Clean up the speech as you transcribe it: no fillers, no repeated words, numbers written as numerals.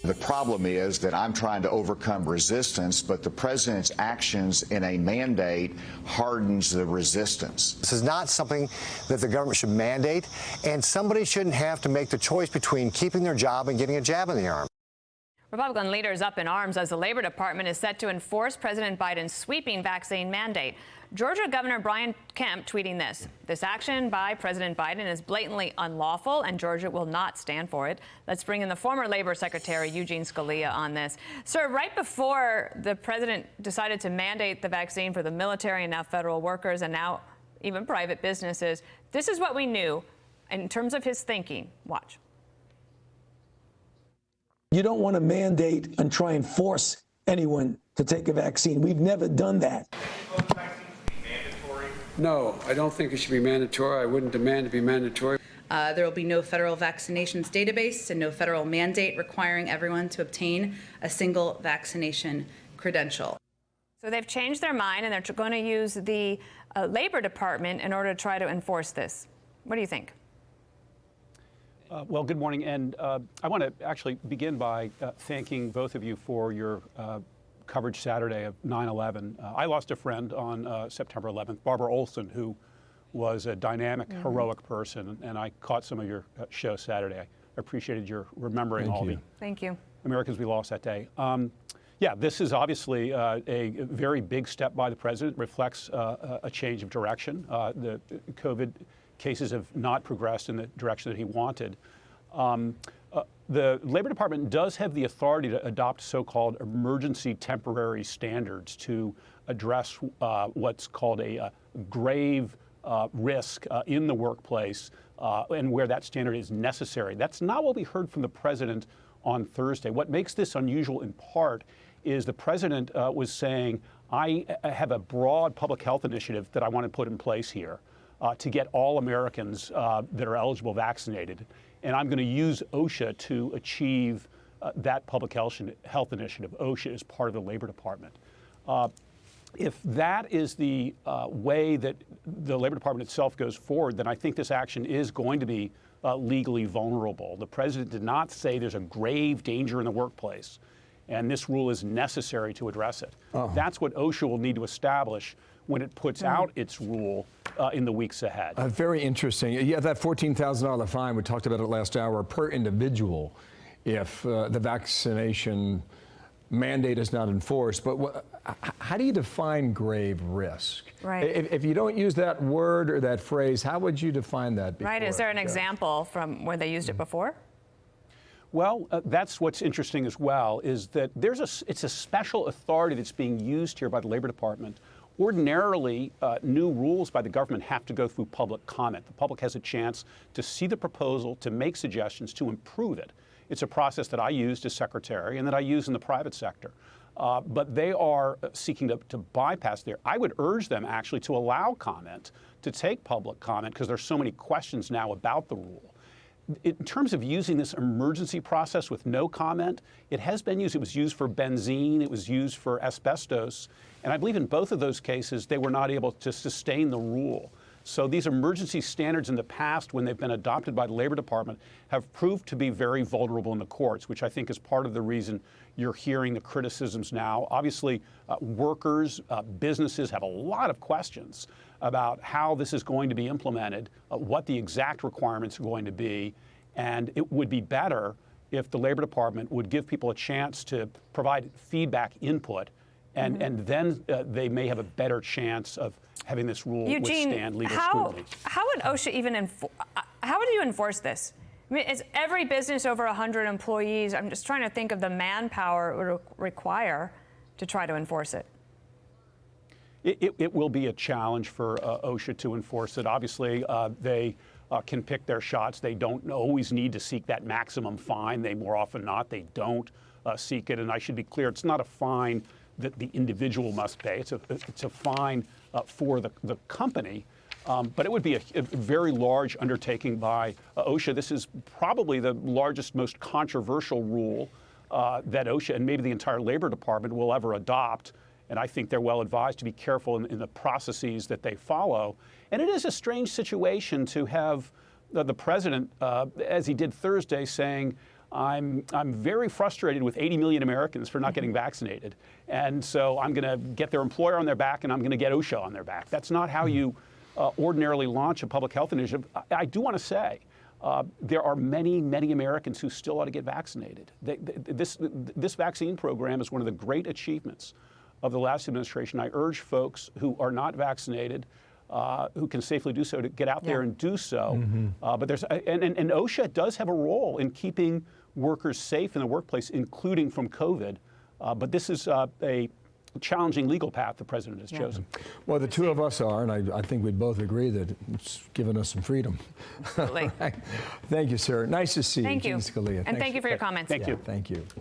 The problem is that I'm trying to overcome resistance, but the president's actions in a mandate hardens the resistance. This is not something that the government should mandate, and somebody shouldn't have to make the choice between keeping their job and getting a jab in the arm. Republican leaders up in arms as the Labor Department is set to enforce President Biden's sweeping vaccine mandate. Georgia Governor Brian Kemp tweeting this. This action by President Biden is blatantly unlawful, and Georgia will not stand for it. Let's bring in the former Labor Secretary Eugene Scalia on this. Sir, right before the president decided to mandate the vaccine for the military and now federal workers and now even private businesses, this is what we knew in terms of his thinking. Watch. You don't want to mandate and try and force anyone to take a vaccine. We've never done that. No, I don't think it should be mandatory. I wouldn't demand to be mandatory. There will be no federal vaccinations database and no federal mandate requiring everyone to obtain a single vaccination credential. So they've changed their mind, and they're going to use the Labor Department in order to try to enforce this. What do you think? Well, good morning. And I want to actually begin by thanking both of you for your coverage Saturday of 9/11. I lost a friend on September 11th, Barbara Olson, who was a dynamic, heroic person. And I caught some of your show Saturday. I appreciated your remembering all the Americans we lost that day. Yeah, this is obviously a very big step by the president, reflects a change of direction. The COVID cases have not progressed in the direction that he wanted. The Labor Department does have the authority to adopt so-called emergency temporary standards to address what's called a grave risk in the workplace and where that standard is necessary. That's not what we heard from the president on Thursday. What makes this unusual in part is the president was saying, I have a broad public health initiative that I want to put in place here to get all Americans that are eligible vaccinated. And I'm going to use OSHA to achieve that public health initiative. OSHA is part of the Labor Department. If that is the way that the Labor Department itself goes forward, then I think this action is going to be legally vulnerable. The president did not say there's a grave danger in the workplace, and this rule is necessary to address it. That's what OSHA will need to establish when it puts out its rule in the weeks ahead. Very interesting. Yeah, that $14,000 fine, we talked about it last hour, per individual if the vaccination mandate is not enforced. But how do you define grave risk? Right. If you don't use that word or that phrase, how would you define that before? Right. Is there an example from where they used it before? Well, that's what's interesting as well, is that it's a special authority that's being used here by the Labor Department. Ordinarily, new rules by the government have to go through public comment. The public has a chance to see the proposal, to make suggestions, to improve it. It's a process that I used as secretary and that I use in the private sector. But they are seeking to bypass there. I would urge them actually to allow comment, to take public comment, because there's so many questions now about the rule. In terms of using this emergency process with no comment, it has been used. It was used for benzene. It was used for asbestos. And I believe in both of those cases, they were not able to sustain the rule. So these emergency standards in the past, when they've been adopted by the Labor Department, have proved to be very vulnerable in the courts, which I think is part of the reason you're hearing the criticisms now. Obviously, workers, businesses have a lot of questions about how this is going to be implemented, what the exact requirements are going to be, and it would be better if the Labor Department would give people a chance to provide feedback input, and then they may have a better chance of having this rule withstand legal scrutiny. How would OSHA even how would you enforce this? I mean, is every business over 100 employees? I'm just trying to think of the manpower it would require to try to enforce it. It will be a challenge for OSHA to enforce it. Obviously, they can pick their shots. They don't always need to seek that maximum fine. They more often not, they don't seek it. And I should be clear, it's not a fine that the individual must pay. It's a fine for the company. But it would be a very large undertaking by OSHA. This is probably the largest, most controversial rule that OSHA and maybe the entire Labor Department will ever adopt. And I think they're well advised to be careful in the processes that they follow. And it is a strange situation to have the president, as he did Thursday, saying, I'm very frustrated with 80 million Americans for not getting vaccinated. And so I'm going to get their employer on their back, and I'm going to get OSHA on their back. That's not how you ordinarily launch a public health initiative. I do want to say there are many, many Americans who still ought to get vaccinated. This vaccine program is one of the great achievements of the last administration. I urge folks who are not vaccinated, who can safely do so, to get out there and do so. But there's and OSHA does have a role in keeping workers safe in the workplace, including from COVID. But this is a challenging legal path the president has chosen. Well, the two of us are, and I think we'd both agree that it's given us some freedom. Absolutely. Thank you, sir. Nice to see you, Thank you. Eugene Scalia. And thank you for your comments. Thank you. Thank you.